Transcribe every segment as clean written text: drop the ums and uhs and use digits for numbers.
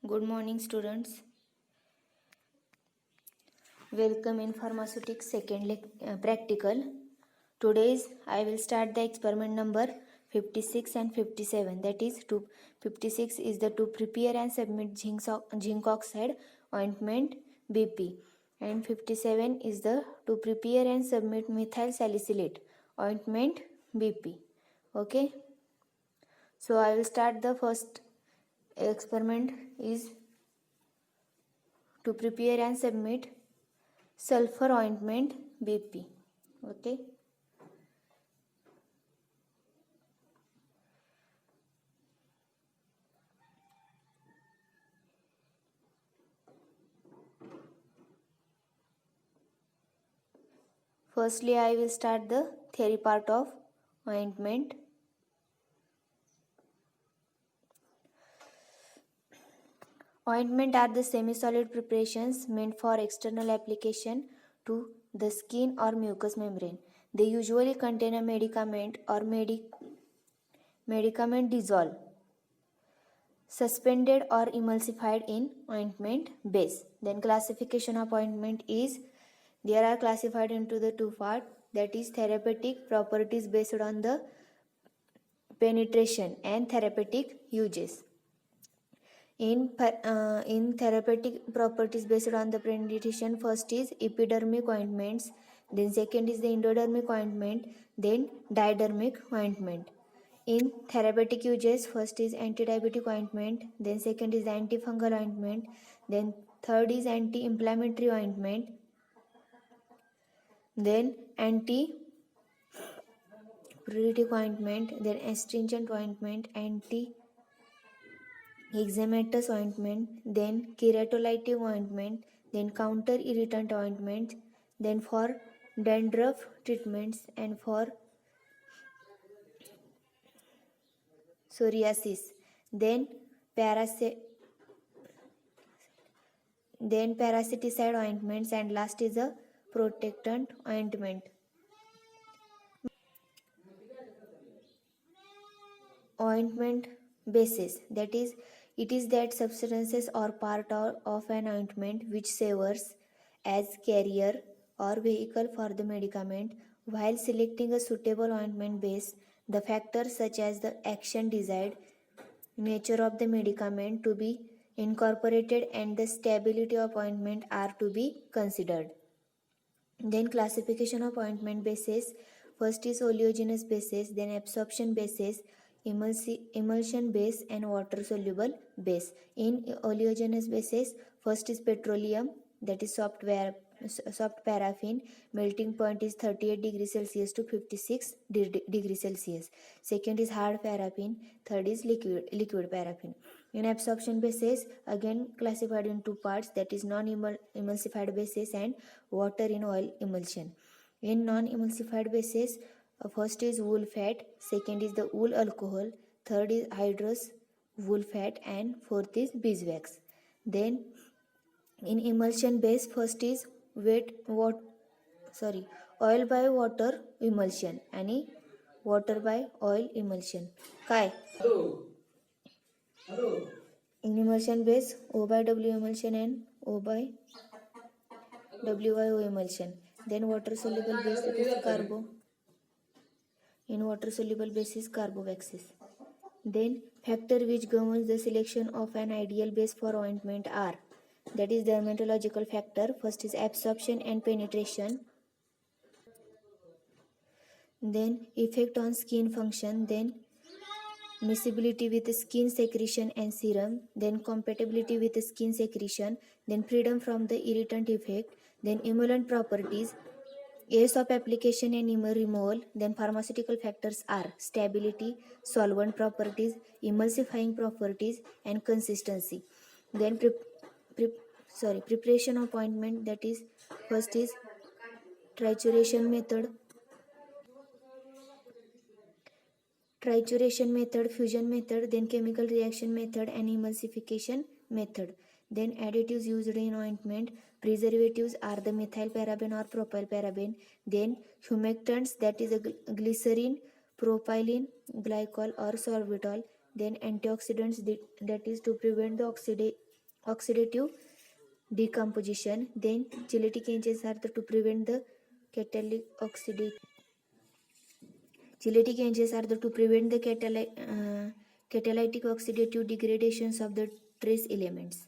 Good morning, students. Welcome in pharmaceutics second practical. Today's I will start the experiment number 56 and 57. That is, 56 is the to prepare and submit zinc oxide ointment BP, and 57 is the to prepare and submit methyl salicylate ointment BP. Okay. So I will start the first experiment is to prepare and submit sulfur ointment BP. Okay. Firstly, I will start the theory part of ointment. Ointment are the semi-solid preparations meant for external application to the skin or mucous membrane. They usually contain a medicament or medicament dissolved, suspended or emulsified in ointment base. Then classification of ointment is they are classified into the two parts, that is therapeutic properties based on the penetration and therapeutic uses. In therapeutic properties based on the penetration, first is epidermic ointments, then second is the endodermic ointment, then didermic ointment. In therapeutic uses, first is anti-diabetic ointment, then second is antifungal ointment, then third is anti-inflammatory ointment, then anti-pruritic ointment, then astringent ointment, anti-eczematous ointment, then keratolytic ointment, then counter-irritant ointment, then for dandruff treatments and for psoriasis, then parasiticide ointments, and last is a protectant ointment. Ointment basis, that is, it is that substances or part of an ointment which serves as carrier or vehicle for the medicament. While selecting a suitable ointment base, the factors such as the action desired, nature of the medicament to be incorporated, and the stability of ointment are to be considered. Then classification of ointment bases, first is oleogenous bases, then absorption bases, emulsion base, and water soluble base. In oleogenous bases, first is petroleum, that is soft paraffin, melting point is 38 degrees Celsius to 56 degrees Celsius. Second is hard paraffin, third is liquid paraffin. In absorption bases, again classified in two parts, that is non-emulsified bases and water in oil emulsion. In non-emulsified bases, first is wool fat, second is the wool alcohol, third is hydrous wool fat, and fourth is beeswax. Then in emulsion base, first is oil by water emulsion आणि water by oil emulsion. काय? In emulsion base, O by W emulsion and O by WIO emulsion. Then water soluble base, that is carbo. In water soluble base is carboxyl. Then factor which governs the selection of an ideal base for ointment are, that is dermatological factor, first is absorption and penetration, then effect on skin function, then miscibility with skin secretion and serum, then compatibility with skin secretion, then freedom from the irritant effect, then emollient properties, ease of application and removal. Then pharmaceutical factors are stability, solvent properties, emulsifying properties, and consistency. Then preparation of ointment, that is first is trituration method, fusion method, then chemical reaction method, and emulsification method. Then additives used in ointment, preservatives are the methyl paraben or propyl paraben, then humectants, that is a glycerin, propylene glycol or sorbitol, then antioxidants, that is to prevent the oxidative decomposition. Then genetic agents are to prevent the catalytic oxidation. Genetic agents are to prevent the catalytic oxidative degradations of the trace elements.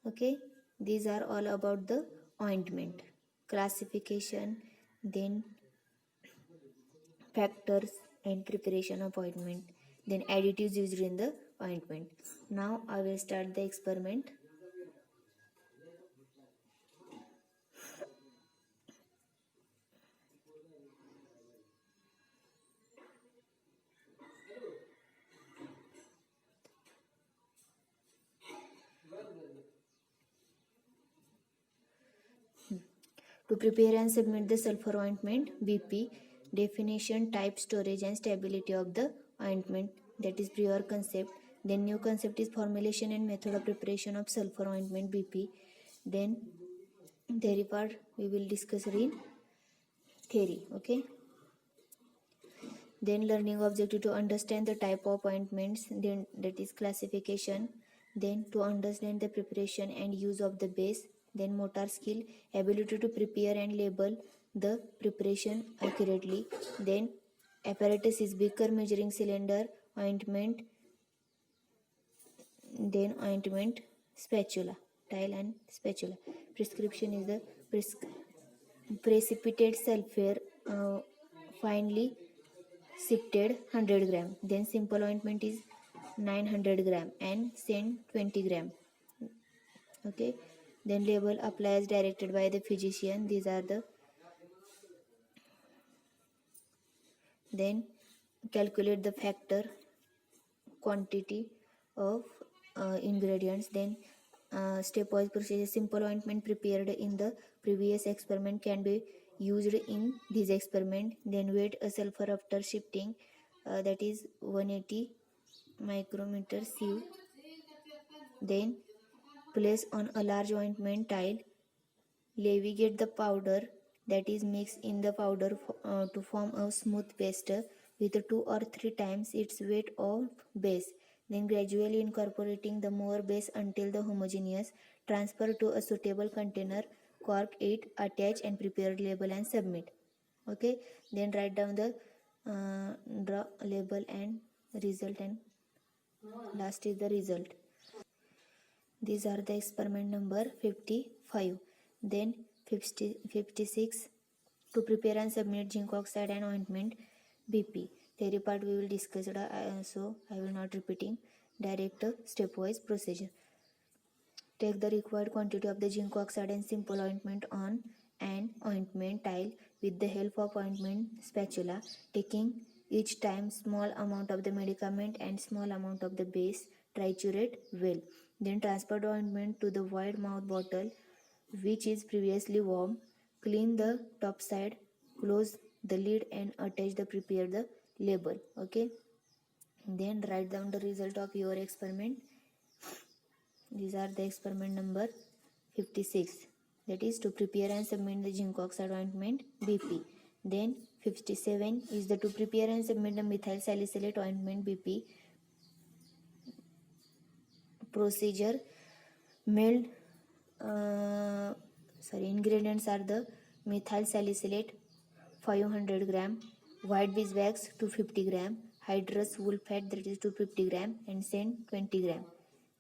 Okay, these are all about the ointment classification, then factors and preparation of ointment, then additives used in the ointment. Now I will start the experiment. To prepare and submit the sulfur ointment, BP, definition, type, storage and stability of the ointment, that is prior concept. Then new concept is formulation and method of preparation of sulfur ointment, BP. Then theory part we will discuss in theory. Okay. Then learning objective to understand the type of ointments, then that is classification, then to understand the preparation and use of the base, then motor skill, ability to prepare and label the preparation accurately, then apparatus is beaker, measuring cylinder, ointment, then ointment, spatula, tile and spatula. Prescription is the precipitate sulfur, finely sifted 100 gram. Then simple ointment is 900 gram and scent 20 gram. Okay. Then label apply as directed by the physician. These are the. Then calculate the factor quantity of ingredients. Then stepwise procedure. Simple ointment prepared in the previous experiment can be used in this experiment. Then weight a sulfur after shifting, that is 180 micrometer sieve. Then place on a large ointment tile. Leviate the powder, that is mix in the powder to form a smooth paste with 2 or 3 times its weight of base. Then gradually incorporating the more base until the homogeneous. Transfer to a suitable container, cork it, attach and prepare label and submit. Okay. Then write down the draw label and result, and last is the result. These are the experiment number 55. Then 56, to prepare and submit zinc oxide and ointment, BP. Theory part we will discuss it, so I will not repeating. Direct stepwise procedure. Take the required quantity of the zinc oxide and simple ointment on an ointment tile with the help of ointment spatula, taking each time small amount of the medicament and small amount of the base. Triturate well. Then transfer the ointment to the wide mouth bottle which is previously warm. Clean the top side, close the lid and attach the prepared the label. Okay. Then write down the result of your experiment. These are the experiment number 56, that is to prepare and submit the zinc oxide ointment, BP. Then 57 is the to prepare and submit the methyl salicylate ointment, BP. Procedure: melt ingredients are the methyl salicylate 500 gram, white beeswax 250 gram, hydrous wool fat, that is 250 gram, and scent 20 gram.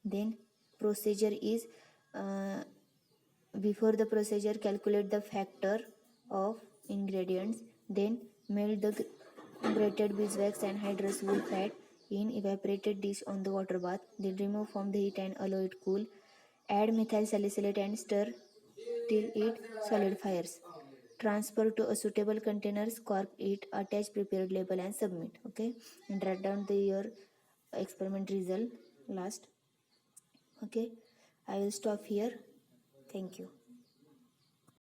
Then procedure is, before the procedure calculate the factor of ingredients, then melt the grated beeswax and hydrous wool fat in evaporated dish on the water bath, then remove from the heat and allow it cool. Add methyl salicylate and stir till it solidifies. Transfer to a suitable container, cork it, attach prepared label and submit. Okay, and write down your experiment result last. Okay, I will stop here. Thank you.